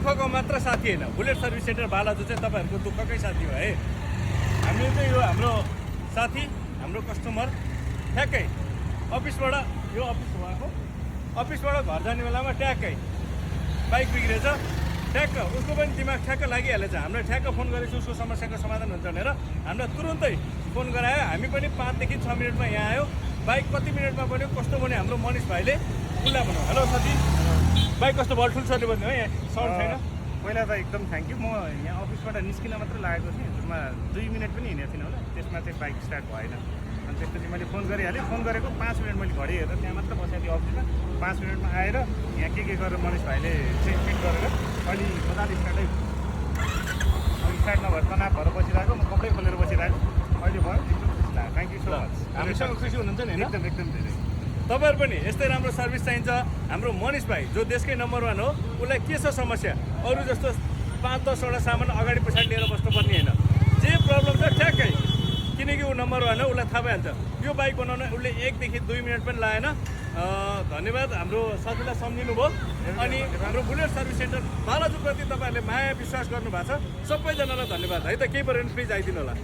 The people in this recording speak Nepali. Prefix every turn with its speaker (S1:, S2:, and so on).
S1: दुःखको मात्र साथी होइन, बुलेट सर्भिस सेन्टर बालाजु चाहिँ तपाईँहरूको दुःखकै साथी हो है। हामीले चाहिँ यो हाम्रो साथी, हाम्रो कस्टमर ठ्याक्कै अफिसबाट, यो अफिस उहाँको अफिसबाट घर जाने बेलामा ट्याक्कै बाइक बिग्रेछ, ठ्याक्क उसको पनि दिमाग ठ्याक्क लागिहालेछ। हामीलाई ठ्याक्क फोन गरेपछि उसको समस्याको समाधान हुन्छ भनेर हामीलाई तुरुन्तै फोन गरायो। हामी पनि 5 देखि 6 मिनटमा यहाँ आयो। बाइक कति मिनटमा बन्यो कस्तो बन्यो हाम्रो मनिष भाइले उसलाई भन्नु। हेलो साथी, बाइक कस्तो भयो? ठुल्छले भन्यो है, साउन्ड छैन।
S2: पहिला त एकदम थ्याङ्क यू। म यहाँ अफिसबाट निस्किन मात्र लागेको थिएँ, त्यसमा 2 मिनट पनि हिँडेको थिइनँ होला। त्यसमा चाहिँ बाइक स्टार्ट भएन। अनि त्यसपछि मैले फोन गरिहालेँ। फोन गरेको 5 मिनट मैले घडी हेरेर त्यहाँ मात्र बसेको थिएँ अफिसमा। 5 मिनटमा आएर यहाँ के गरेर मनिष भाइले चाहिँ फिट गरेर अहिले मजाले स्टार्टै अनि स्टार्ट नभएर तनाव भएर बसिरहेको, म कपडै खोलेर बसिरहेको। अहिले भयो, एकदम खुसी लाग्यो। Thank you so much.
S1: हामीसँग खुसी हुनुहुन्छ नि होइन?
S2: एकदम एकदम धेरै।
S1: तपाईँहरू पनि यस्तै राम्रो सर्भिस चाहिन्छ। हाम्रो मनिष भाइ जो देशकै नम्बर 1 हो, उसलाई के छ समस्या, अरू जस्तो 5-10 वटा सामान अगाडि पछाडि लिएर बस्नुपर्ने होइन। जे प्रब्लम छ ठ्याक्कै, किनकि ऊ नम्बर 1 हो, उसलाई थाहा भइहाल्छ। यो बाइक बनाउन उसले 1 देखि 2 मिनट पनि लागेन। धन्यवाद, हाम्रो साथीलाई सम्झिनु भयो। अनि हाम्रो बुलेट सर्भिस सेन्टर बालाजुप्रति तपाईँहरूले माया विश्वास गर्नुभएको छ। सबैजनालाई धन्यवाद है त। केही पऱ्यो भने प्लिज आइदिनु होला।